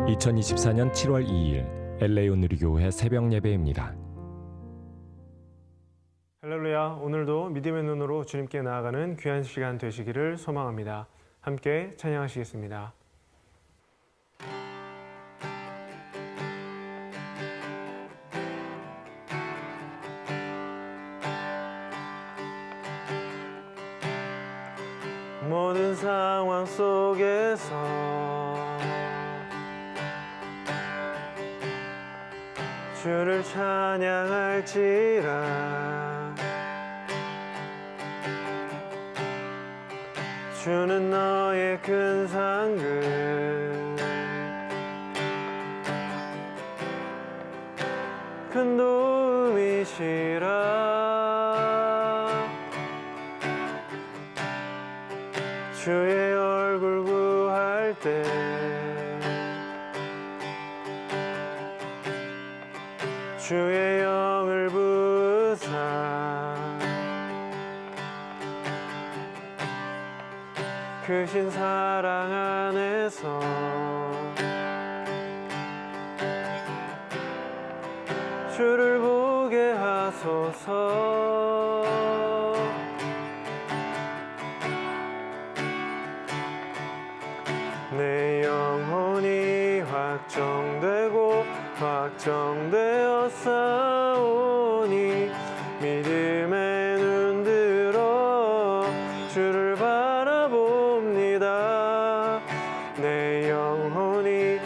2024년 7월 2일 LA 온누리교회 새벽 예배입니다. 할렐루야, 오늘도 믿음의 눈으로 주님께 나아가는 귀한 시간 되시기를 소망합니다. 함께 찬양하시겠습니다. 모든 상황 속에서 주를 찬양할지라. 주는 너의 큰 상급, 큰 도움이시라. 주의 얼굴 구할 때 주의 영을 부으사 크신 사랑 안에서 주를 보게 하소서. 내 영혼이 확정되어 싸우니 믿음의 눈 들어 주를 바라봅니다. 내 영혼이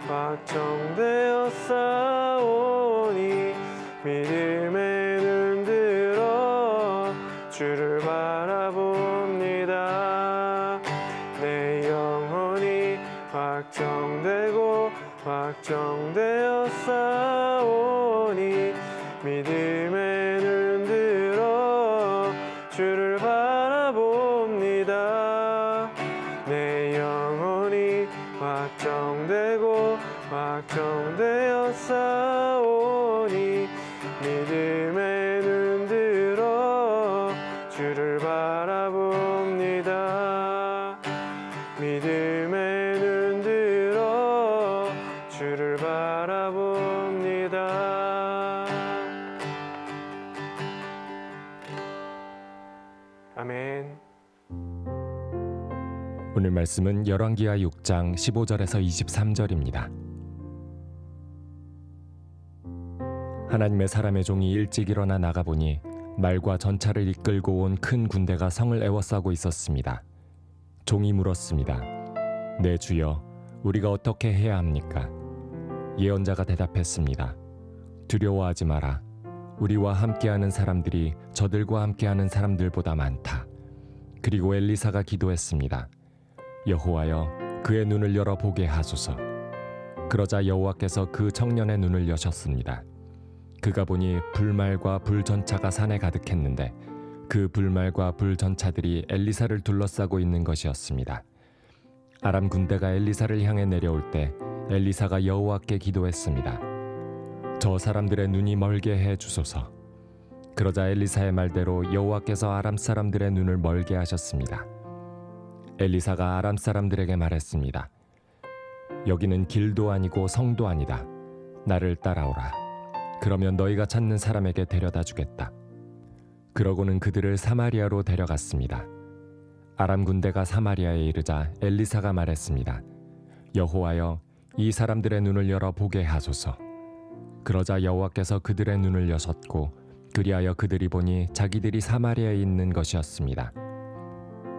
확정되어 싸우니 믿음의 눈 들어 주를 바라봅니다. 내 영혼이 확정되어 싸우니 믿음의 눈 들어 주를 바라봅니다. 내 영혼이 확정되어 싸우니 믿음의 눈 들어 주를 바라봅니다. 믿음의 눈 들어 주를 바라봅니다. 아멘. 오늘 말씀은 열왕기하 6장 15절에서 23절입니다. 하나님의 사람의 종이 일찍 일어나 나가보니 말과 전차를 이끌고 온 큰 군대가 성을 에워싸고 있었습니다. 종이 물었습니다. 네 주여, 우리가 어떻게 해야 합니까? 예언자가 대답했습니다. 두려워하지 마라. 우리와 함께하는 사람들이 저들과 함께하는 사람들보다 많다. 그리고 엘리사가 기도했습니다. 여호와여, 그의 눈을 열어 보게 하소서. 그러자 여호와께서 그 청년의 눈을 여셨습니다. 그가 보니 불말과 불전차가 산에 가득했는데 그 불말과 불전차들이 엘리사를 둘러싸고 있는 것이었습니다. 아람 군대가 엘리사를 향해 내려올 때 엘리사가 여호와께 기도했습니다. 저 사람들의 눈이 멀게 해 주소서. 그러자 엘리사의 말대로 여호와께서 아람 사람들의 눈을 멀게 하셨습니다. 엘리사가 아람 사람들에게 말했습니다. 여기는 길도 아니고 성도 아니다. 나를 따라오라. 그러면 너희가 찾는 사람에게 데려다 주겠다. 그러고는 그들을 사마리아로 데려갔습니다. 아람 군대가 사마리아에 이르자 엘리사가 말했습니다. 여호와여, 이 사람들의 눈을 열어 보게 하소서. 그러자 여호와께서 그들의 눈을 여셨고 그리하여 그들이 보니 자기들이 사마리아에 있는 것이었습니다.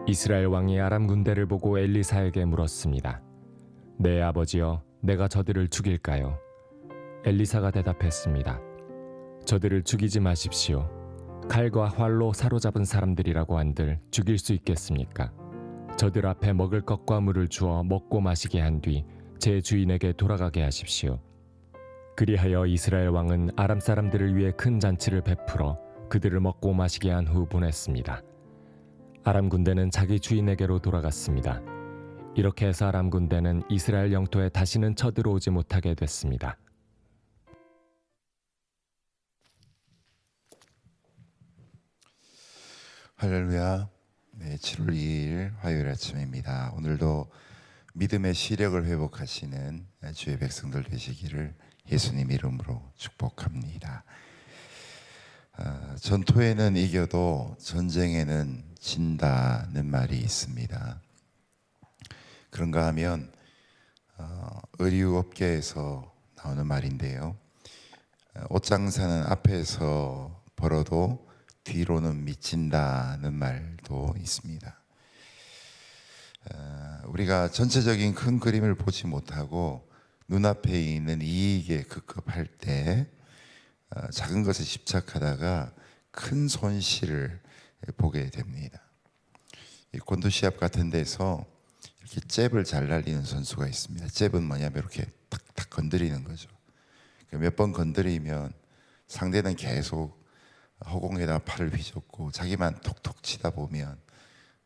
이스라엘 왕이 아람 군대를 보고 엘리사에게 물었습니다. 내 아버지여, 내가 저들을 죽일까요? 엘리사가 대답했습니다. 저들을 죽이지 마십시오. 칼과 활로 사로잡은 사람들이라고 한들 죽일 수 있겠습니까? 저들 앞에 먹을 것과 물을 주어 먹고 마시게 한 뒤 제 주인에게 돌아가게 하십시오. 그리하여 이스라엘 왕은 아람 사람들을 위해 큰 잔치를 베풀어 그들을 먹고 마시게 한 후 보냈습니다. 아람 군대는 자기 주인에게로 돌아갔습니다. 이렇게 해서 아람 군대는 이스라엘 영토에 다시는 쳐들어오지 못하게 됐습니다. 할렐루야. 네, 7월 2일 화요일 아침입니다. 오늘도 믿음의 시력을 회복하시는 주의 백성들 되시기를 예수님 이름으로 축복합니다. 전투에는 이겨도 전쟁에는 진다는 말이 있습니다. 그런가 하면 의류업계에서 나오는 말인데요. 옷장사는 앞에서 벌어도 뒤로는 미친다는 말도 있습니다. 우리가 전체적인 큰 그림을 보지 못하고 눈앞에 있는 이익에 급급할 때 작은 것에 집착하다가 큰 손실을 보게 됩니다. 이 곤두 시합 같은 데서 이렇게 잽을 잘 날리는 선수가 있습니다. 잽은 뭐냐면 이렇게 탁탁 건드리는 거죠. 몇 번 건드리면 상대는 계속 허공에다 팔을 휘젓고 자기만 톡톡 치다 보면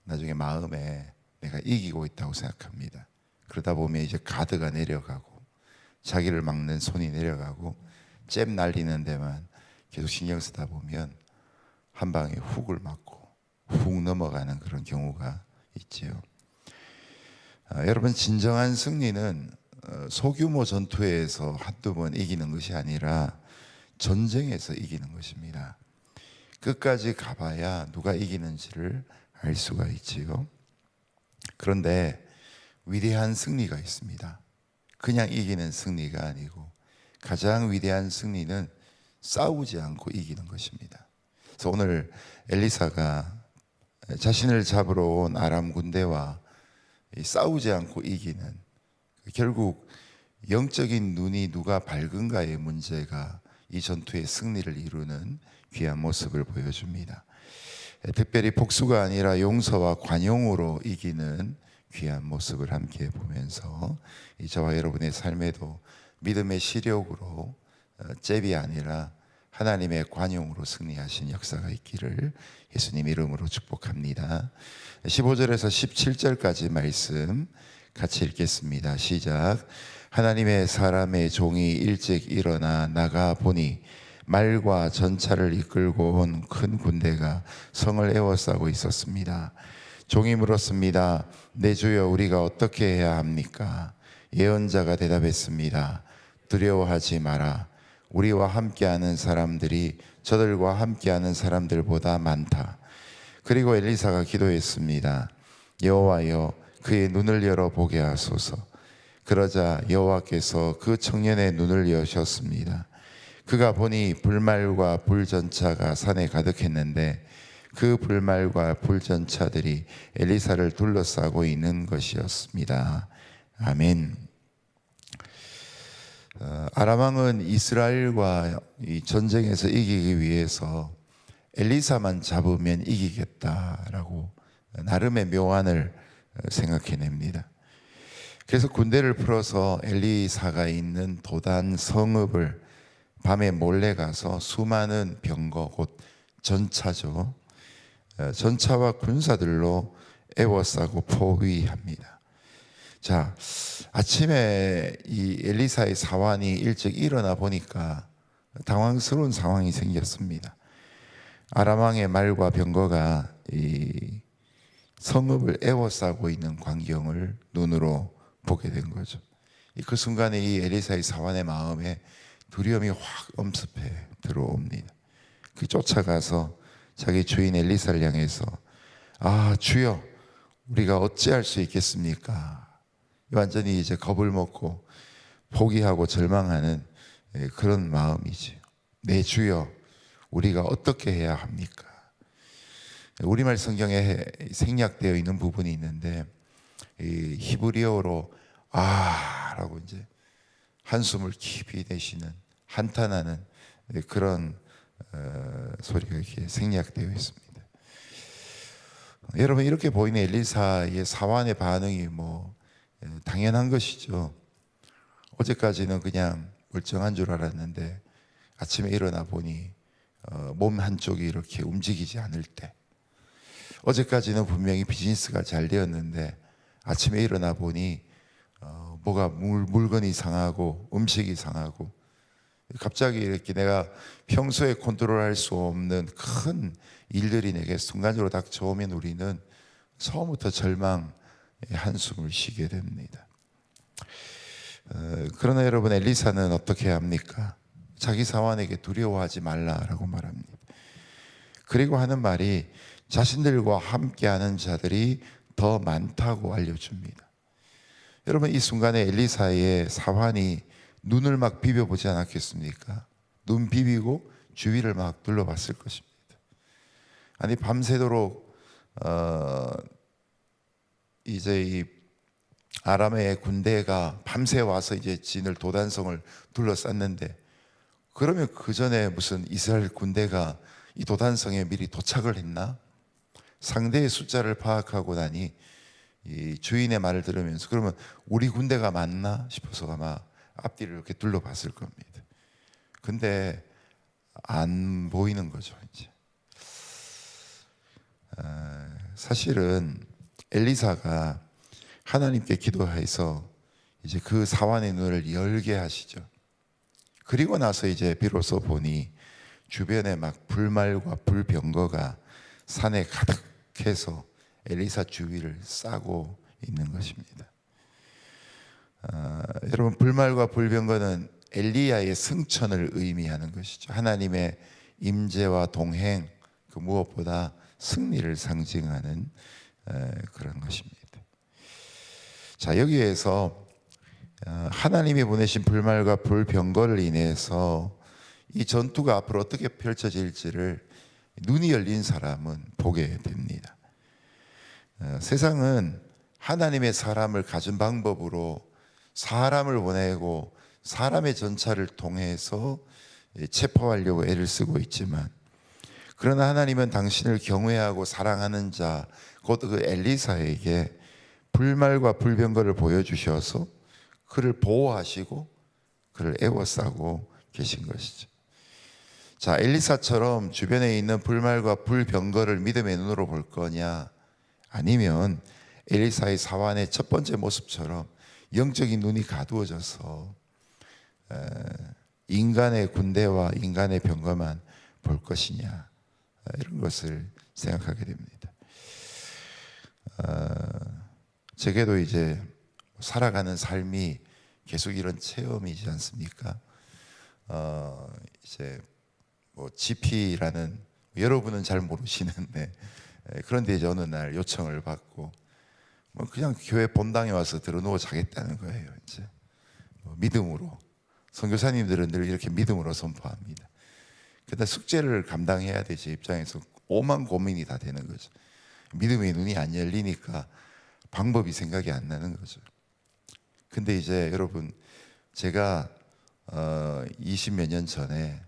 나중에 마음에 내가 이기고 있다고 생각합니다. 그러다 보면 이제 가드가 내려가고 자기를 막는 손이 내려가고 잽 날리는 데만 계속 신경 쓰다 보면 한 방에 훅을 맞고 훅 넘어가는 그런 경우가 있지요. 여러분, 진정한 승리는 소규모 전투에서 한두 번 이기는 것이 아니라 전쟁에서 이기는 것입니다. 끝까지 가봐야 누가 이기는지를 알 수가 있지요. 그런데 위대한 승리가 있습니다. 그냥 이기는 승리가 아니고 가장 위대한 승리는 싸우지 않고 이기는 것입니다. 그래서 오늘 엘리사가 자신을 잡으러 온 아람 군대와 싸우지 않고 이기는, 결국 영적인 눈이 누가 밝은가의 문제가 이 전투의 승리를 이루는 귀한 모습을 보여줍니다. 특별히 복수가 아니라 용서와 관용으로 이기는 귀한 모습을 함께 보면서 저와 여러분의 삶에도 믿음의 시력으로 잽이 아니라 하나님의 관용으로 승리하신 역사가 있기를 예수님 이름으로 축복합니다. 15절에서 17절까지 말씀 같이 읽겠습니다. 시작. 하나님의 사람의 종이 일찍 일어나 나가 보니 말과 전차를 이끌고 온 큰 군대가 성을 에워싸고 있었습니다. 종이 물었습니다. 내 주여, 우리가 어떻게 해야 합니까? 예언자가 대답했습니다. 두려워하지 마라. 우리와 함께하는 사람들이 저들과 함께하는 사람들보다 많다. 그리고 엘리사가 기도했습니다. 여호와여, 그의 눈을 열어 보게 하소서. 그러자 여호와께서 그 청년의 눈을 여셨습니다. 그가 보니 불말과 불전차가 산에 가득했는데 그 불말과 불전차들이 엘리사를 둘러싸고 있는 것이었습니다. 아멘. 아람 왕은 이스라엘과 이 전쟁에서 이기기 위해서 엘리사만 잡으면 이기겠다라고 나름의 묘안을 생각해냅니다. 그래서 군대를 풀어서 엘리사가 있는 도단 성읍을 밤에 몰래 가서 수많은 병거, 곧 전차죠, 전차와 군사들로 에워싸고 포위합니다. 자, 아침에 이 엘리사의 사환이 일찍 일어나 보니까 당황스러운 상황이 생겼습니다. 아람 왕의 말과 병거가 이 성읍을 에워싸고 있는 광경을 눈으로 보게 된 거죠. 그 순간에 이 엘리사의 사환의 마음에 두려움이 확 엄습해 들어옵니다. 그 쫓아가서 자기 주인 엘리사를 향해서 아, 주여, 우리가 어찌할 수 있겠습니까? 완전히 이제 겁을 먹고 포기하고 절망하는 그런 마음이지. 내 주여, 우리가 어떻게 해야 합니까? 우리말 성경에 생략되어 있는 부분이 있는데 이 히브리어로 아라고 이제 한숨을 깊이 내쉬는, 한탄하는 그런 소리가 이렇게 생략되어 있습니다. 여러분, 이렇게 보이는 엘리사의 사환의 반응이 당연한 것이죠. 어제까지는 그냥 멀쩡한 줄 알았는데 아침에 일어나 보니 몸 한쪽이 이렇게 움직이지 않을 때, 어제까지는 분명히 비즈니스가 잘 되었는데 아침에 일어나 보니 뭐가 물건이 상하고 음식이 상하고 갑자기 이렇게 내가 평소에 컨트롤할 수 없는 큰 일들이 내게 순간적으로 닥쳐오면 우리는 처음부터 절망, 한숨을 쉬게 됩니다. 그러나 여러분, 엘리사는 어떻게 합니까? 자기 사환에게 두려워하지 말라라고 말합니다. 그리고 하는 말이 자신들과 함께하는 자들이 더 많다고 알려줍니다. 여러분, 이 순간에 엘리사의 사환이 눈을 막 비벼보지 않았겠습니까? 눈 비비고 주위를 막 둘러봤을 것입니다. 아니, 밤새도록 이제 이 아람의 군대가 밤새 와서 이제 진을 도단성을 둘러쌌는데, 그러면 그 전에 무슨 이스라엘 군대가 이 도단성에 미리 도착을 했나? 상대의 숫자를 파악하고 나니 이 주인의 말을 들으면서 그러면 우리 군대가 맞나 싶어서 아마 앞뒤를 이렇게 둘러봤을 겁니다. 근데 안 보이는 거죠, 이제. 사실은 엘리사가 하나님께 기도해서 이제 그 사환의 눈을 열게 하시죠. 그리고 나서 이제 비로소 보니 주변에 막 불말과 불병거가 산에 가득해서 엘리사 주위를 싸고 있는 것입니다. 여러분, 불말과 불병거는 엘리야의 승천을 의미하는 것이죠. 하나님의 임재와 동행, 그 무엇보다 승리를 상징하는 그런 것입니다. 자, 여기에서 하나님이 보내신 불말과 불병거를 인해서 이 전투가 앞으로 어떻게 펼쳐질지를 눈이 열린 사람은 보게 됩니다. 세상은 하나님의 사람을 가진 방법으로 사람을 보내고 사람의 전차를 통해서 체포하려고 애를 쓰고 있지만, 그러나 하나님은 당신을 경외하고 사랑하는 자, 곧 그 엘리사에게 불말과 불병거를 보여주셔서 그를 보호하시고 그를 애워싸고 계신 것이죠. 자, 엘리사처럼 주변에 있는 불말과 불병거를 믿음의 눈으로 볼 거냐, 아니면 엘리사의 사환의 첫 번째 모습처럼 영적인 눈이 가두어져서 인간의 군대와 인간의 병거만 볼 것이냐, 이런 것을 생각하게 됩니다. 제게도 이제 살아가는 삶이 계속 이런 체험이지 않습니까? 이제 뭐 GP라는, 여러분은 잘 모르시는데, 그런데 이제 어느 날 요청을 받고 뭐 그냥 교회 본당에 와서 들어누워 자겠다는 거예요. 이제 뭐 믿음으로, 선교사님들은 늘 이렇게 믿음으로 선포합니다. 그러다 숙제를 감당해야 돼. 제 입장에서 오만 고민이 다 되는 거죠. 믿음의 눈이 안 열리니까 방법이 생각이 안 나는 거죠. 근데 이제 여러분, 제가 20몇 년 전에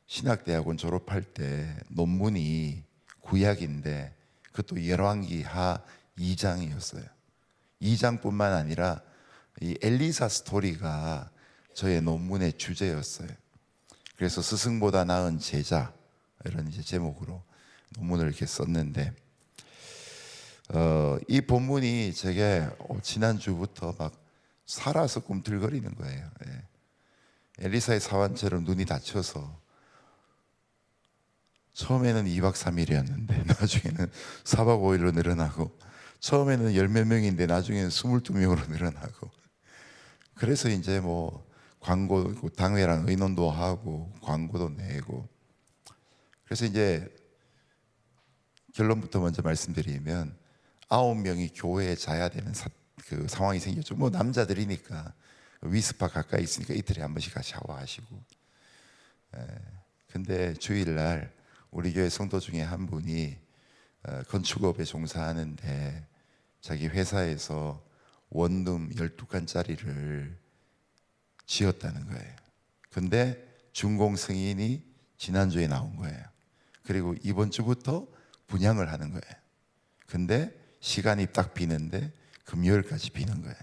신학대학원 졸업할 때 논문이 구약인데 그것도 열왕기하 2장이었어요. 2장뿐만 아니라 이 엘리사 스토리가 저의 논문의 주제였어요. 그래서 스승보다 나은 제자, 이런 이제 제목으로 논문을 이렇게 썼는데, 이 본문이 제게 지난주부터 막 살아서 꿈틀거리는 거예요. 예. 엘리사의 사환처럼 눈이 닫혀서 처음에는 2박 3일이었는데 나중에는 4박 5일로 늘어나고, 처음에는 10몇 명인데 나중에는 22명으로 늘어나고, 그래서 이제 뭐 광고, 당회랑 의논도 하고 광고도 내고, 그래서 이제 결론부터 먼저 말씀드리면 9명이 교회에 자야 되는 그 상황이 생겼죠. 뭐 남자들이니까 위스파 가까이 있으니까 이틀에 한 번씩 샤워하시고. 근데 주일날 우리 교회 성도 중에 한 분이 건축업에 종사하는데 자기 회사에서 원룸 12칸짜리를 지었다는 거예요. 근데 준공 승인이 지난주에 나온 거예요. 그리고 이번 주부터 분양을 하는 거예요. 근데 시간이 딱 비는데 금요일까지 비는 거예요.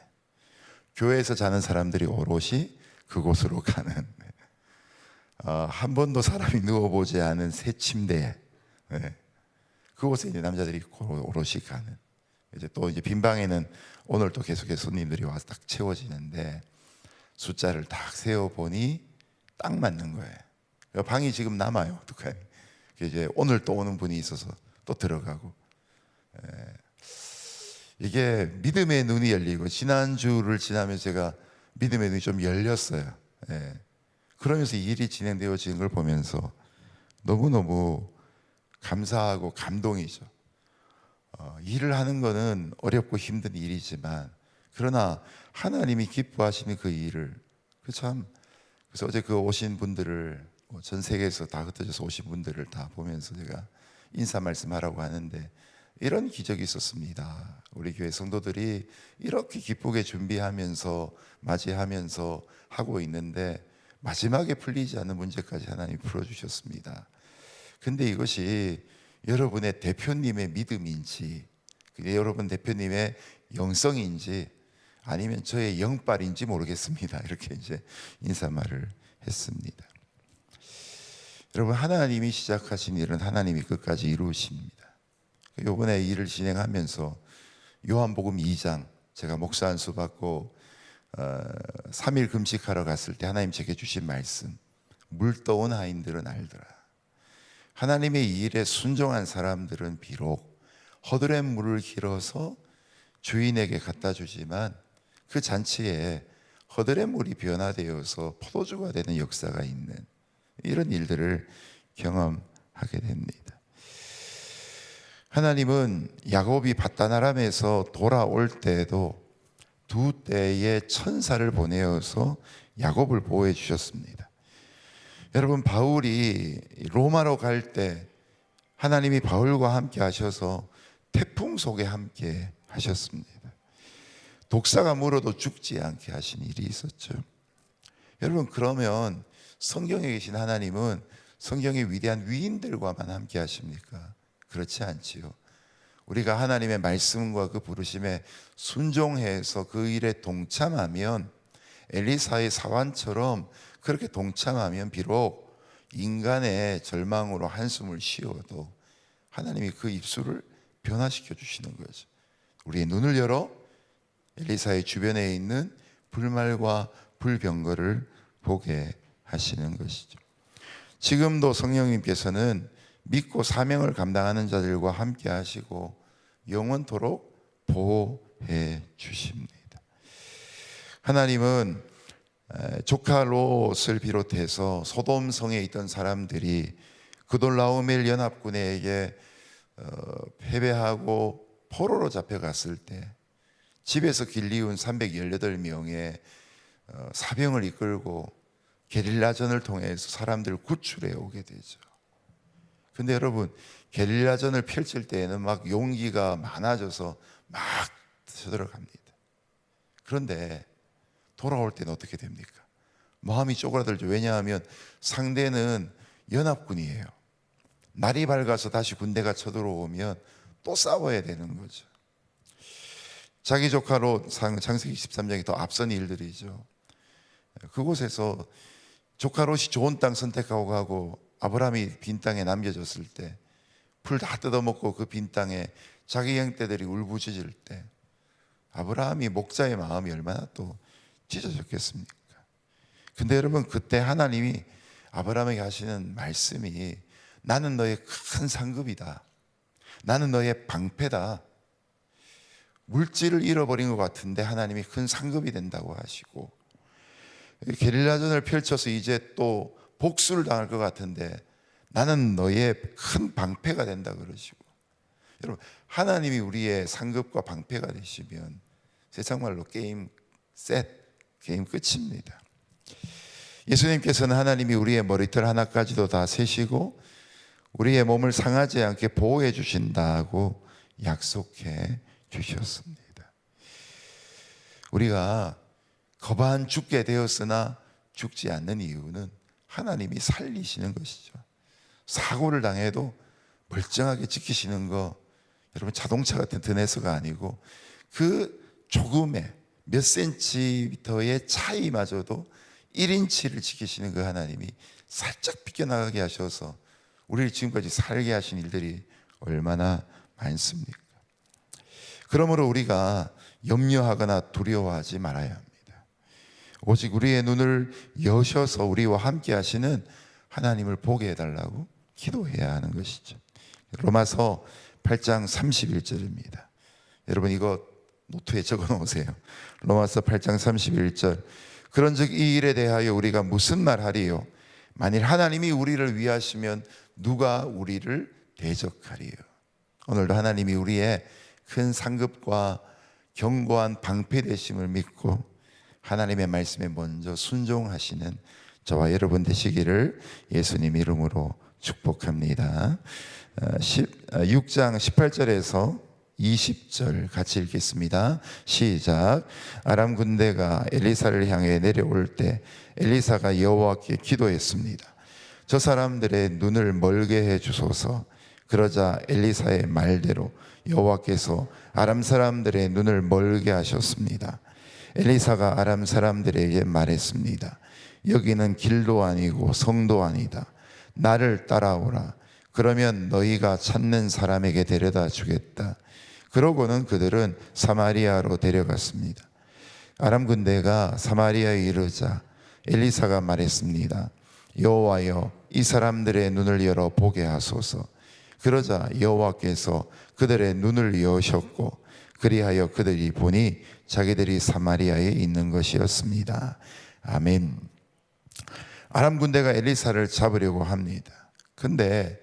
교회에서 자는 사람들이 오롯이 그곳으로 가는, 한 번도 사람이 누워보지 않은 새 침대에, 그곳에 이제 남자들이 오롯이 가는. 이제 또 이제 빈 방에는 오늘 또 계속해서 손님들이 와서 딱 채워지는데, 숫자를 딱 세어 보니 딱 맞는 거예요. 방이 지금 남아요. 두 칸. 이제 오늘 또 오는 분이 있어서 또 들어가고. 이게 믿음의 눈이 열리고, 지난주를 지나면서 제가 믿음의 눈이 좀 열렸어요. 예. 그러면서 이 일이 진행되어지는 걸 보면서 너무너무 감사하고 감동이죠. 일을 하는 거는 어렵고 힘든 일이지만, 그러나 하나님이 기뻐하시는 그 일을, 그래서 어제 그 오신 분들을, 전 세계에서 다 흩어져서 오신 분들을 다 보면서 제가 인사 말씀하라고 하는데, 이런 기적이 있었습니다. 우리 교회 성도들이 이렇게 기쁘게 준비하면서 맞이하면서 하고 있는데, 마지막에 풀리지 않는 문제까지 하나님이 풀어주셨습니다. 근데 이것이 여러분의 대표님의 믿음인지, 여러분 대표님의 영성인지, 아니면 저의 영빨인지 모르겠습니다. 이렇게 이제 인사말을 했습니다. 여러분, 하나님이 시작하신 일은 하나님이 끝까지 이루십니다. 이번에 일을 진행하면서 요한복음 2장, 제가 목사 안수 받고 3일 금식하러 갔을 때 하나님 제게 주신 말씀, 물 떠온 하인들은 알더라. 하나님의 이 일에 순종한 사람들은 비록 허들의 물을 길어서 주인에게 갖다 주지만, 그 잔치에 허들의 물이 변화되어서 포도주가 되는 역사가 있는 이런 일들을 경험하게 됩니다. 하나님은 야곱이 밧단 아람에서 돌아올 때에도 2대의 천사를 보내어서 야곱을 보호해 주셨습니다. 여러분, 바울이 로마로 갈 때 하나님이 바울과 함께 하셔서 태풍 속에 함께 하셨습니다. 독사가 물어도 죽지 않게 하신 일이 있었죠. 여러분, 그러면 성경에 계신 하나님은 성경의 위대한 위인들과만 함께 하십니까? 그렇지 않지요. 우리가 하나님의 말씀과 그 부르심에 순종해서 그 일에 동참하면, 엘리사의 사환처럼 그렇게 동참하면 비록 인간의 절망으로 한숨을 쉬어도 하나님이 그 입술을 변화시켜 주시는 거죠. 우리의 눈을 열어 엘리사의 주변에 있는 불말과 불병거를 보게 하시는 것이죠. 지금도 성령님께서는 믿고 사명을 감당하는 자들과 함께 하시고 영원토록 보호해 주십니다. 하나님은 조카 롯을 비롯해서 소돔성에 있던 사람들이 그돌라오멜 연합군에게 패배하고 포로로 잡혀갔을 때 집에서 길리운 318명의 사병을 이끌고 게릴라전을 통해서 사람들을 구출해 오게 되죠. 근데 여러분, 게릴라전을 펼칠 때에는 막 용기가 많아져서 막 쳐들어갑니다. 그런데 돌아올 때는 어떻게 됩니까? 마음이 쪼그라들죠. 왜냐하면 상대는 연합군이에요. 날이 밝아서 다시 군대가 쳐들어오면 또 싸워야 되는 거죠. 자기 조카로 창세기 13장이 더 앞선 일들이죠. 그곳에서 조카 롯이 좋은 땅 선택하고 가고 아브라함이 빈 땅에 남겨졌을 때, 풀 다 뜯어먹고 그 빈 땅에 자기 형제들이 울부짖을 때 아브라함이 목자의 마음이 얼마나 또 찢어졌겠습니까? 근데 여러분, 그때 하나님이 아브라함에게 하시는 말씀이, 나는 너의 큰 상급이다, 나는 너의 방패다. 물질을 잃어버린 것 같은데 하나님이 큰 상급이 된다고 하시고, 게릴라전을 펼쳐서 이제 또 복수를 당할 것 같은데 나는 너의 큰 방패가 된다 그러시고, 여러분, 하나님이 우리의 상급과 방패가 되시면 세상 말로 게임 끝입니다. 예수님께서는 하나님이 우리의 머리털 하나까지도 다 세시고 우리의 몸을 상하지 않게 보호해 주신다고 약속해 주셨습니다. 우리가 거반 죽게 되었으나 죽지 않는 이유는 하나님이 살리시는 것이죠. 사고를 당해도 멀쩡하게 지키시는 거, 여러분, 자동차 같은 드네스가 아니고 그 조금의 몇 센티미터의 차이마저도 1인치를 지키시는 그 하나님이 살짝 비껴나가게 하셔서 우리를 지금까지 살게 하신 일들이 얼마나 많습니까? 그러므로 우리가 염려하거나 두려워하지 말아야 합니다. 오직 우리의 눈을 여셔서 우리와 함께 하시는 하나님을 보게 해달라고 기도해야 하는 것이죠. 로마서 8장 31절입니다. 여러분 이거 노트에 적어 놓으세요. 로마서 8장 31절. 그런즉 이 일에 대하여 우리가 무슨 말하리요? 만일 하나님이 우리를 위하시면 누가 우리를 대적하리요? 오늘도 하나님이 우리의 큰 상급과 견고한 방패 되심을 믿고 하나님의 말씀에 먼저 순종하시는 저와 여러분 되시기를 예수님 이름으로 축복합니다. 6장 18절에서 20절 같이 읽겠습니다. 시작. 아람 군대가 엘리사를 향해 내려올 때 엘리사가 여호와께 기도했습니다. 저 사람들의 눈을 멀게 해 주소서. 그러자 엘리사의 말대로 여호와께서 아람 사람들의 눈을 멀게 하셨습니다. 엘리사가 아람 사람들에게 말했습니다. 여기는 길도 아니고 성도 아니다. 나를 따라오라. 그러면 너희가 찾는 사람에게 데려다 주겠다. 그러고는 그들은 사마리아로 데려갔습니다. 아람 군대가 사마리아에 이르자 엘리사가 말했습니다. 여호와여, 이 사람들의 눈을 열어 보게 하소서. 그러자 여호와께서 그들의 눈을 여셨고 그리하여 그들이 보니 자기들이 사마리아에 있는 것이었습니다. 아멘. 아람 군대가 엘리사를 잡으려고 합니다. 근데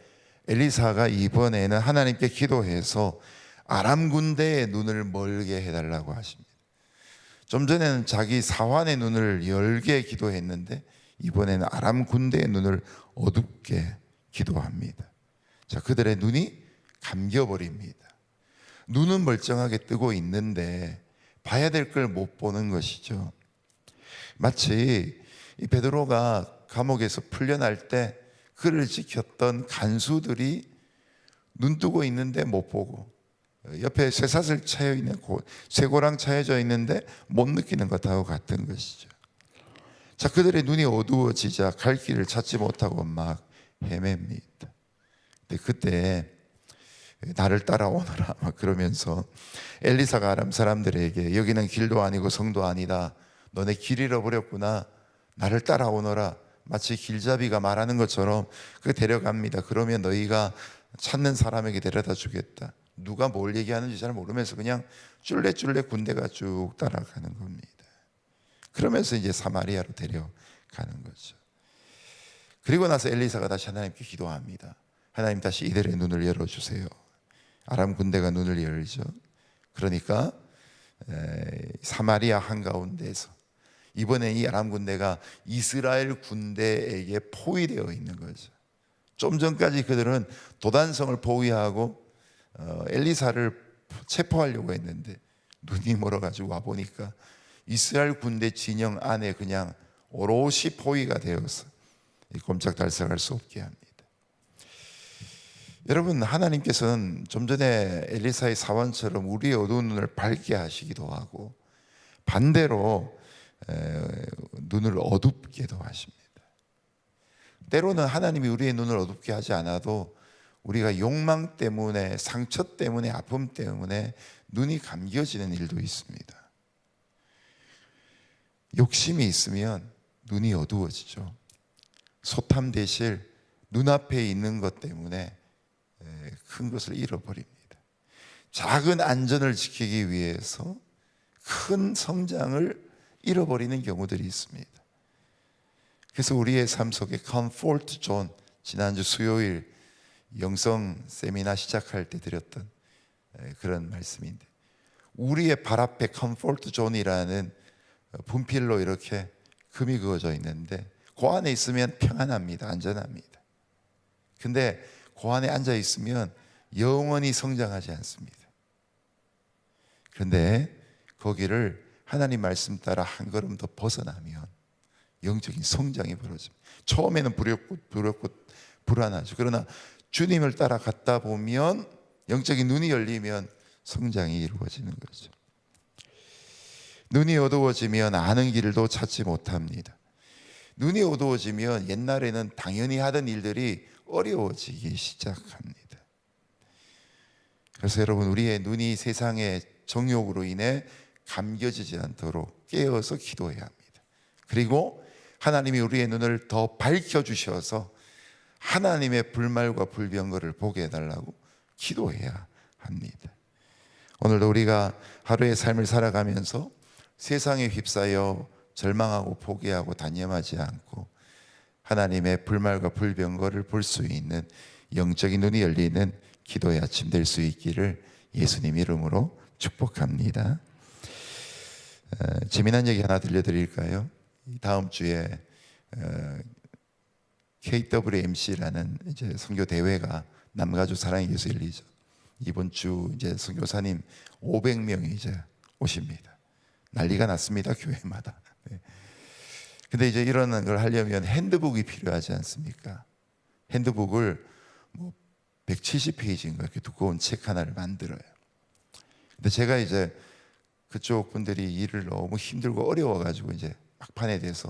엘리사가 이번에는 하나님께 기도해서 아람 군대의 눈을 멀게 해달라고 하십니다. 좀 전에는 자기 사환의 눈을 열게 기도했는데 이번에는 아람 군대의 눈을 어둡게 기도합니다. 자, 그들의 눈이 감겨버립니다. 눈은 멀쩡하게 뜨고 있는데 봐야 될 걸 못 보는 것이죠. 마치 이 베드로가 감옥에서 풀려날 때 그를 지켰던 간수들이 눈 뜨고 있는데 못 보고 옆에 쇠사슬 차여 있는 쇠고랑 차여져 있는데 못 느끼는 것하고 같은 것이죠. 자, 그들의 눈이 어두워지자 갈 길을 찾지 못하고 막 헤맵니다. 근데 그때 나를 따라오너라 막 그러면서 엘리사가 아람 사람들에게 여기는 길도 아니고 성도 아니다. 너네 길 잃어버렸구나. 나를 따라오너라. 마치 길잡이가 말하는 것처럼 그 데려갑니다. 그러면 너희가 찾는 사람에게 데려다 주겠다. 누가 뭘 얘기하는지 잘 모르면서 그냥 쫄래쫄래 군대가 쭉 따라가는 겁니다. 그러면서 이제 사마리아로 데려가는 거죠. 그리고 나서 엘리사가 다시 하나님께 기도합니다. 하나님 다시 이들의 눈을 열어주세요. 아람 군대가 눈을 열죠. 그러니까 사마리아 한가운데에서 이번에 이 아람 군대가 이스라엘 군대에게 포위되어 있는 거죠. 좀 전까지 그들은 도단성을 포위하고 엘리사를 체포하려고 했는데 눈이 멀어가지고 와보니까 이스라엘 군대 진영 안에 그냥 오롯이 포위가 되어서 꼼짝달싹할 수 없게 합니다. 여러분, 하나님께서는 좀 전에 엘리사의 사원처럼 우리의 어두운 눈을 밝게 하시기도 하고 반대로 눈을 어둡게도 하십니다. 때로는 하나님이 우리의 눈을 어둡게 하지 않아도 우리가 욕망 때문에, 상처 때문에, 아픔 때문에 눈이 감겨지는 일도 있습니다. 욕심이 있으면 눈이 어두워지죠. 소탐대실 눈앞에 있는 것 때문에 큰 것을 잃어버립니다. 작은 안전을 지키기 위해서 큰 성장을 잃어버리는 경우들이 있습니다. 그래서 우리의 삶 속에 컴포트 존, 지난주 수요일 영성 세미나 시작할 때 드렸던 그런 말씀인데, 우리의 발 앞에 컴포트 존이라는 분필로 이렇게 금이 그어져 있는데 그 안에 있으면 평안합니다. 안전합니다. 근데 그 안에 앉아 있으면 영원히 성장하지 않습니다. 그런데 거기를 하나님 말씀 따라 한 걸음 더 벗어나면 영적인 성장이 벌어집니다. 처음에는 두렵고 불안하죠. 그러나 주님을 따라 갔다 보면 영적인 눈이 열리면 성장이 이루어지는 거죠. 눈이 어두워지면 아는 길도 찾지 못합니다. 눈이 어두워지면 옛날에는 당연히 하던 일들이 어려워지기 시작합니다. 그래서 여러분, 우리의 눈이 세상의 정욕으로 인해 감겨지지 않도록 깨어서 기도해야 합니다. 그리고 하나님이 우리의 눈을 더 밝혀주셔서 하나님의 불말과 불병거를 보게 해달라고 기도해야 합니다. 오늘도 우리가 하루의 삶을 살아가면서 세상에 휩싸여 절망하고 포기하고 단념하지 않고 하나님의 불말과 불병거를 볼 수 있는 영적인 눈이 열리는 기도의 아침 될 수 있기를 예수님 이름으로 축복합니다. 재미난 얘기 하나 들려드릴까요? 다음 주에 KWMC라는 이제 선교 대회가 남가주 사랑의 교회에서 열리죠. 이번 주 이제 선교사님 500명이 이제 오십니다. 난리가 났습니다, 교회마다. 근데 이제 이런 걸 하려면 핸드북이 필요하지 않습니까? 핸드북을 뭐 170페이지인가 이렇게 두꺼운 책 하나를 만들어요. 근데 제가 이제 그쪽 분들이 일을 너무 힘들고 어려워가지고 이제 막판에 대해서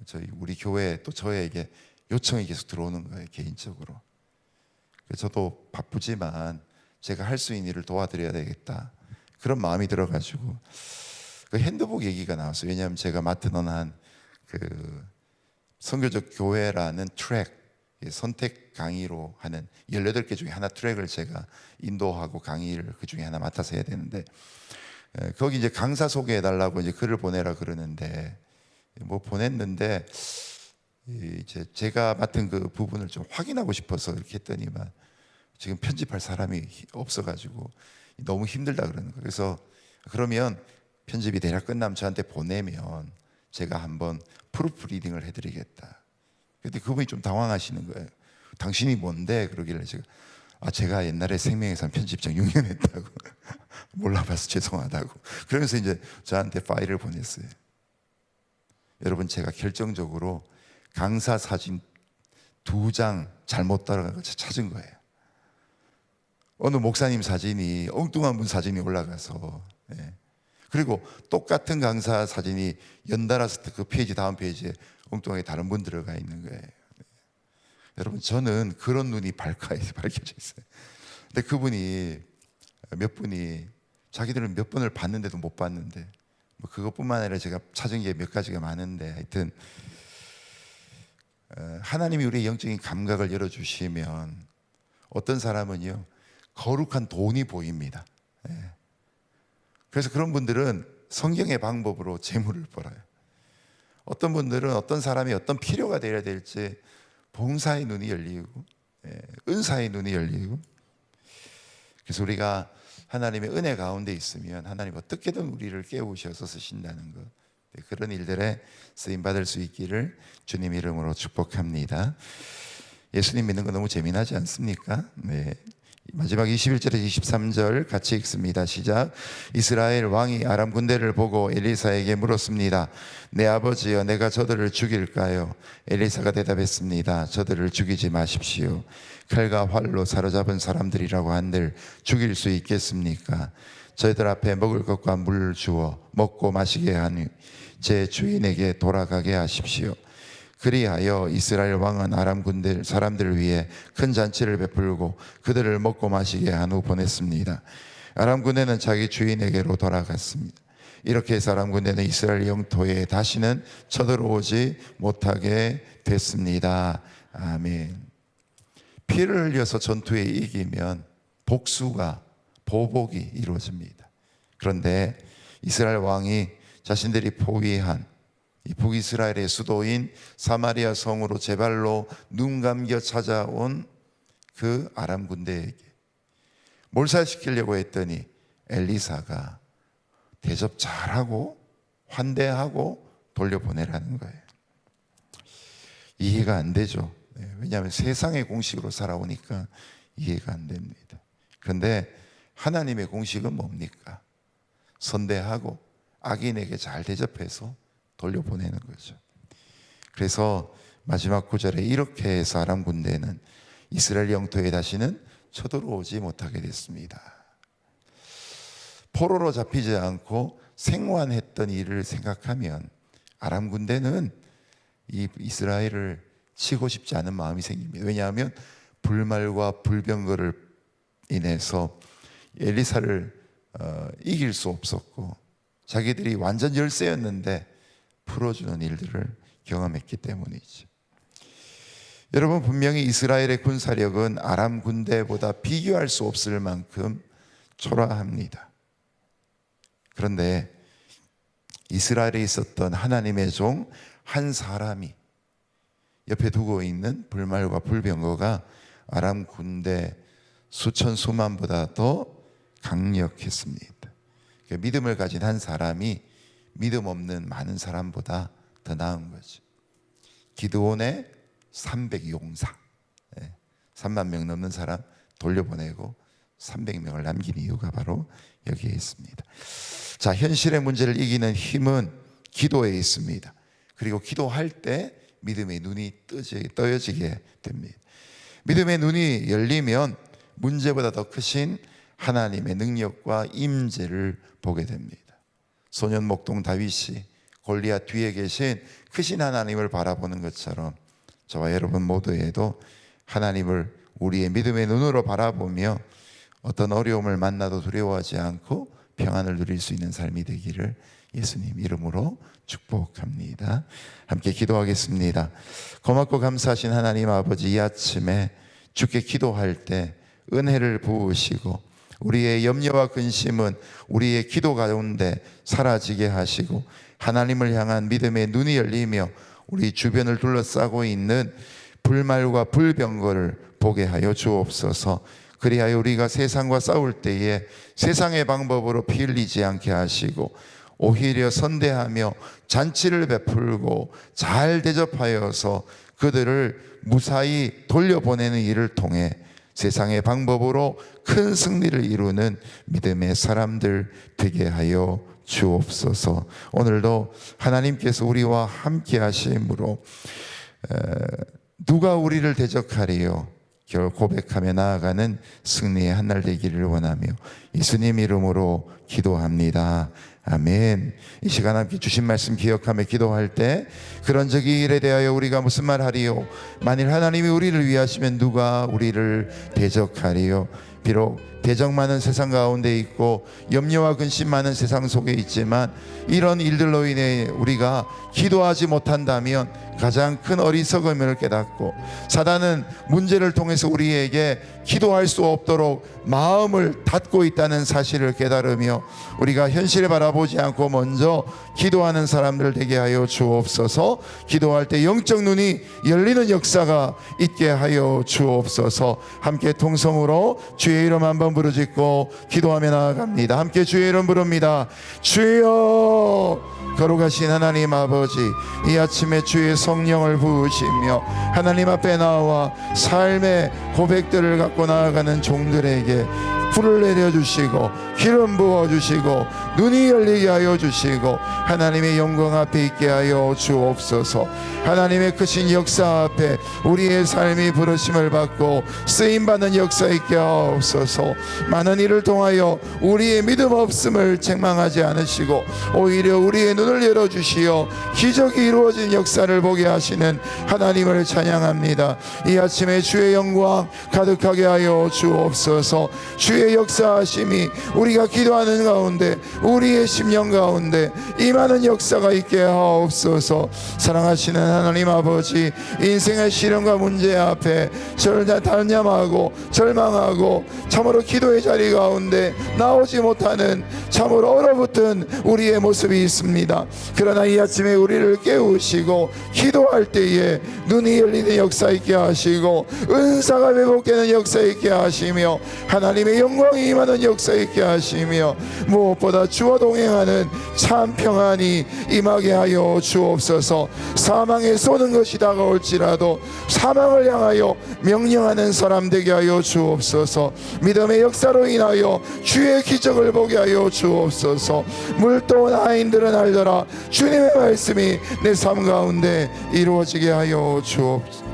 저희 우리 교회 또 저에게 요청이 계속 들어오는 거예요, 개인적으로. 그래서 저도 바쁘지만 제가 할 수 있는 일을 도와드려야 되겠다, 그런 마음이 들어가지고 그 핸드북 얘기가 나왔어요. 왜냐하면 제가 맡은 한 그 선교적 교회라는 트랙, 선택 강의로 하는 18개 중에 하나 트랙을 제가 인도하고 강의를 그 중에 하나 맡아서 해야 되는데, 거기 이제 강사 소개해 달라고 이제 글을 보내라 그러는데 뭐 보냈는데 이제 제가 맡은 그 부분을 좀 확인하고 싶어서 이렇게 했더니만 지금 편집할 사람이 없어가지고 너무 힘들다 그러는 거예요. 그래서 그러면 편집이 대략 끝나면 저한테 보내면 제가 한번 프루프 리딩을 해드리겠다. 근데 그분이 좀 당황하시는 거예요. 당신이 뭔데? 그러길래 제가 옛날에 생명의산 편집장 6년 했다고. 몰라봐서 죄송하다고. 그러면서 이제 저한테 파일을 보냈어요. 여러분, 제가 결정적으로 강사 사진 2장 잘못 따라가서 찾은 거예요. 어느 목사님 사진이, 엉뚱한 분 사진이 올라가서, 그리고 똑같은 강사 사진이 연달아서 그 페이지 다음 페이지에 엉뚱하게 다른 분 들어가 있는 거예요. 여러분, 저는 그런 눈이 밝혀져 있어요. 근데 그분이 몇 분이 자기들은 몇 번을 봤는데도 못 봤는데, 뭐 그것뿐만 아니라 제가 찾은 게 몇 가지가 많은데, 하여튼 하나님이 우리의 영적인 감각을 열어주시면 어떤 사람은요 거룩한 돈이 보입니다. 그래서 그런 분들은 성경의 방법으로 재물을 벌어요. 어떤 분들은 어떤 사람이 어떤 필요가 되어야 될지 봉사의 눈이 열리고 은사의 눈이 열리고, 그래서 우리가 하나님의 은혜 가운데 있으면 하나님 어떻게든 우리를 깨우셔서 쓰신다는 것, 그런 일들에 쓰임받을 수 있기를 주님 이름으로 축복합니다. 예수님 믿는 거 너무 재미나지 않습니까? 네. 마지막 21절에서 23절 같이 읽습니다. 시작. 이스라엘 왕이 아람 군대를 보고 엘리사에게 물었습니다. 내 아버지여, 내가 저들을 죽일까요? 엘리사가 대답했습니다. 저들을 죽이지 마십시오. 칼과 활로 사로잡은 사람들이라고 한들 죽일 수 있겠습니까? 저희들 앞에 먹을 것과 물을 주어 먹고 마시게 하니 제 주인에게 돌아가게 하십시오. 그리하여 이스라엘 왕은 아람 군대 사람들을 위해 큰 잔치를 베풀고 그들을 먹고 마시게 한 후 보냈습니다. 아람 군대는 자기 주인에게로 돌아갔습니다. 이렇게 해서 아람 군대는 이스라엘 영토에 다시는 쳐들어오지 못하게 됐습니다. 아멘. 피를 흘려서 전투에 이기면 복수가, 보복이 이루어집니다. 그런데 이스라엘 왕이 자신들이 포위한 이 북이스라엘의 수도인 사마리아 성으로 제 발로 눈 감겨 찾아온 그 아람 군대에게 몰살시키려고 했더니 엘리사가 대접 잘하고 환대하고 돌려보내라는 거예요. 이해가 안 되죠. 왜냐하면 세상의 공식으로 살아오니까 이해가 안 됩니다. 그런데 하나님의 공식은 뭡니까? 선대하고 악인에게 잘 대접해서 돌려보내는 거죠. 그래서 마지막 구절에 이렇게 해서 아람 군대는 이스라엘 영토에 다시는 쳐들어오지 못하게 됐습니다. 포로로 잡히지 않고 생還했던 일을 생각하면 아람 군대는 이 이스라엘을 치고 싶지 않은 마음이 생깁니다. 왜냐하면 불말과 불병거를 인해서 엘리사를 이길 수 없었고 자기들이 완전 열세였는데 풀어주는 일들을 경험했기 때문이죠. 여러분, 분명히 이스라엘의 군사력은 아람 군대보다 비교할 수 없을 만큼 초라합니다. 그런데 이스라엘에 있었던 하나님의 종 한 사람이 옆에 두고 있는 불말과 불병거가 아람 군대 수천 수만보다 더 강력했습니다. 믿음을 가진 한 사람이 믿음 없는 많은 사람보다 더 나은 거죠. 기드온의 300용사, 3만 명 넘는 사람 돌려보내고 300명을 남긴 이유가 바로 여기에 있습니다. 자, 현실의 문제를 이기는 힘은 기도에 있습니다. 그리고 기도할 때 믿음의 눈이 떠여지게 됩니다. 믿음의 눈이 열리면 문제보다 더 크신 하나님의 능력과 임재를 보게 됩니다. 소년 목동 다윗이 골리앗 뒤에 계신 크신 하나님을 바라보는 것처럼 저와 여러분 모두에도 하나님을 우리의 믿음의 눈으로 바라보며 어떤 어려움을 만나도 두려워하지 않고 평안을 누릴 수 있는 삶이 되기를 예수님 이름으로 축복합니다. 함께 기도하겠습니다. 고맙고 감사하신 하나님 아버지, 이 아침에 주께 기도할 때 은혜를 부으시고 우리의 염려와 근심은 우리의 기도 가운데 사라지게 하시고 하나님을 향한 믿음의 눈이 열리며 우리 주변을 둘러싸고 있는 불말과 불병거를 보게 하여 주옵소서. 그리하여 우리가 세상과 싸울 때에 세상의 방법으로 피 흘리지 않게 하시고 오히려 선대하며 잔치를 베풀고 잘 대접하여서 그들을 무사히 돌려보내는 일을 통해 세상의 방법으로 큰 승리를 이루는 믿음의 사람들 되게 하여 주옵소서. 오늘도 하나님께서 우리와 함께 하심으로 누가 우리를 대적하리요? 결 고백하며 나아가는 승리의 한날 되기를 원하며 예수님 이름으로 기도합니다. 아멘. 이 시간 함께 주신 말씀 기억하며 기도할 때 그런 적이 일에 대하여 우리가 무슨 말 하리요? 만일 하나님이 우리를 위하시면 누가 우리를 대적하리요? 비록 대적 많은 세상 가운데 있고 염려와 근심 많은 세상 속에 있지만 이런 일들로 인해 우리가 기도하지 못한다면 가장 큰 어리석음을 깨닫고 사단은 문제를 통해서 우리에게 기도할 수 없도록 마음을 닫고 있다는 사실을 깨달으며 우리가 현실을 바라보지 않고 먼저 기도하는 사람들 되게 하여 주옵소서. 기도할 때 영적 눈이 열리는 역사가 있게 하여 주옵소서. 함께 통성으로 주의 이름 한번 부르짖고 기도하며 나아갑니다. 함께 주의 이름 부릅니다. 주여. 거룩하신 하나님 아버지, 이 아침에 주의 성령을 부으시며 하나님 앞에 나와 삶의 고백들을 갖고 나아가는 종들에게 불을 내려주시고 기름 부어주시고 눈이 열리게 하여 주시고 하나님의 영광 앞에 있게 하여 주옵소서. 하나님의 크신 역사 앞에 우리의 삶이 부르심을 받고 쓰임받는 역사 있게 하옵소서. 많은 일을 통하여 우리의 믿음 없음을 책망하지 않으시고 오히려 우리의 눈을 열어주시어 기적이 이루어진 역사를 보게 하시는 하나님을 찬양합니다. 이 아침에 주의 영광 가득하게 하여 주옵소서. 주의 역사하심이 우리가 기도하는 가운데 우리의 심령 가운데 임하는 역사가 있게 하옵소서. 사랑하시는 하나님 아버지, 인생의 시련과 문제 앞에 단념하고 절망하고 참으로 기도의 자리 가운데 나오지 못하는 참으로 얼어붙은 우리의 모습이 있습니다. 그러나 이 아침에 우리를 깨우시고 기도할 때에 눈이 열리는 역사 있게 하시고 은사가 회복되는 역사 있게 하시며 하나님의 영광이 임하는 역사 있게 하시며 무엇보다 주와 동행하는 참 평안이 임하게 하여 주옵소서. 사망에 쏘는 것이 다가올지라도 사망을 향하여 명령하는 사람 되게 하여 주옵소서. 믿음의 역사로 인하여 주의 기적을 보게 하여 주옵소서. 물도온 하인들은 알더라 주님의 말씀이 내 삶 가운데 이루어지게 하여 주옵소서.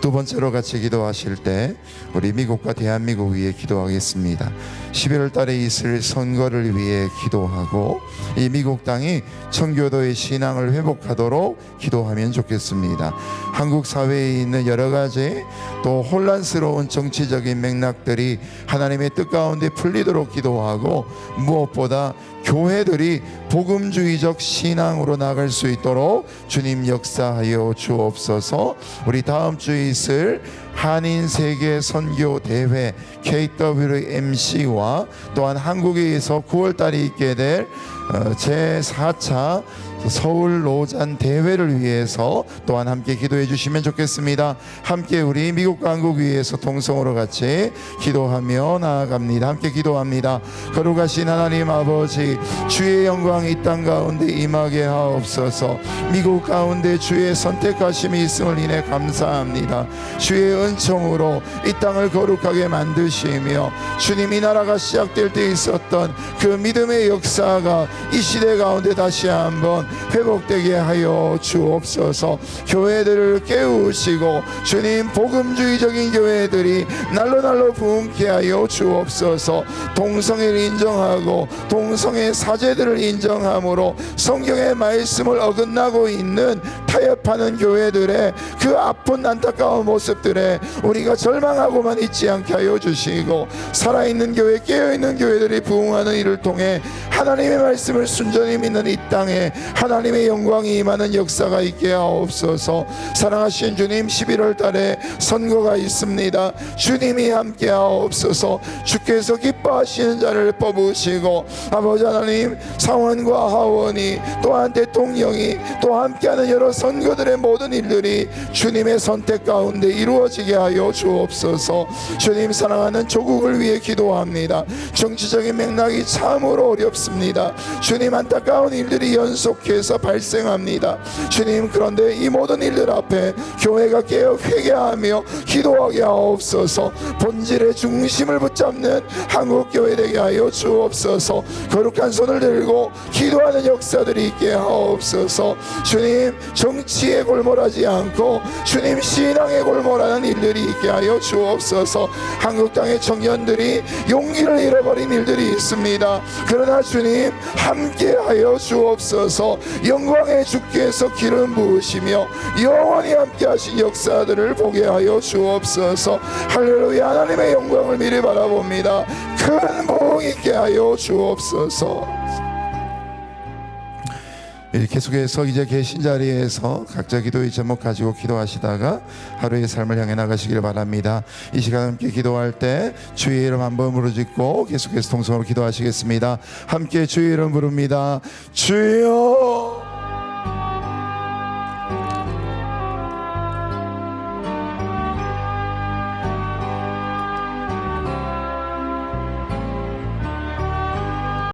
두 번째로 같이 기도하실 때 우리 미국과 대한민국 위해 기도하겠습니다. 11월 달에 있을 선거를 위해 기도하고 이 미국 땅이 청교도의 신앙을 회복하도록 기도하면 좋겠습니다. 한국 사회에 있는 여러 가지 또 혼란스러운 정치적인 맥락들이 하나님의 뜻 가운데 풀리도록 기도하고 무엇보다 교회들이 복음주의적 신앙으로 나갈 수 있도록 주님 역사하여 주옵소서. 우리 다음 주에 있을 한인 세계 선교 대회 KWMC와 또한 한국에서 9월 달에 있게 될 제4차 서울 로잔 대회를 위해서 또한 함께 기도해 주시면 좋겠습니다. 함께 우리 미국과 한국 위해서 동성으로 같이 기도하며 나아갑니다. 함께 기도합니다. 거룩하신 하나님 아버지, 주의 영광이 이 땅 가운데 임하게 하옵소서. 미국 가운데 주의 선택하심이 있음을 인해 감사합니다. 주의 은총으로 이 땅을 거룩하게 만드시며 주님, 이 나라가 시작될 때 있었던 그 믿음의 역사가 이 시대 가운데 다시 한번 회복되게 하여 주옵소서. 교회들을 깨우시고 주님, 복음주의적인 교회들이 날로 부흥케 하여 주옵소서. 동성애를 인정하고 동성애 사제들을 인정함으로 성경의 말씀을 어긋나고 있는 타협하는 교회들의 그 아픈 안타까운 모습들에 우리가 절망하고만 있지 않게 하여 주시고, 살아있는 교회, 깨어있는 교회들이 부흥하는 일을 통해 하나님의 말씀을 순전히 믿는 이 땅에 하나님의 영광이 임하는 역사가 있게 하옵소서. 사랑하신 주님, 11월 달에 선거가 있습니다. 주님이 함께 하옵소서. 주께서 기뻐하시는 자를 뽑으시고 아버지 하나님, 상원과 하원이 또한 대통령이 또 함께하는 여러 선거들의 모든 일들이 주님의 선택 가운데 이루어지게 하여 주옵소서. 주님, 사랑하는 조국을 위해 기도합니다. 정치적인 맥락이 참으로 어렵습니다. 주님, 안타까운 일들이 연속해서 발생합니다. 주님, 그런데 이 모든 일들 앞에 교회가 깨어 회개하며 기도하게 하옵소서. 본질의 중심을 붙잡는 한국교회 되게 하여 주옵소서. 거룩한 손을 들고 기도하는 역사들이 있게 하옵소서. 주님, 정치에 골몰하지 않고 주님, 신앙에 골몰하는 일들이 있게 하여 주옵소서. 한국 땅의 청년들이 용기를 잃어버린 일들이 있습니다. 그러나 주님, 함께하여 주옵소서. 영광의 주께서 기름 부으시며 영원히 함께하신 역사들을 보게 하여 주옵소서. 할렐루야. 하나님의 영광을 미리 바라봅니다. 큰 부흥 있게 하여 주옵소서. 계속해서 이제 계신 자리에서 각자 기도의 제목 가지고 기도하시다가 하루의 삶을 향해 나가시길 바랍니다. 이 시간 함께 기도할 때 주의 이름 한번 부르짖고 계속해서 동성으로 기도하시겠습니다. 함께 주의 이름 부릅니다. 주여.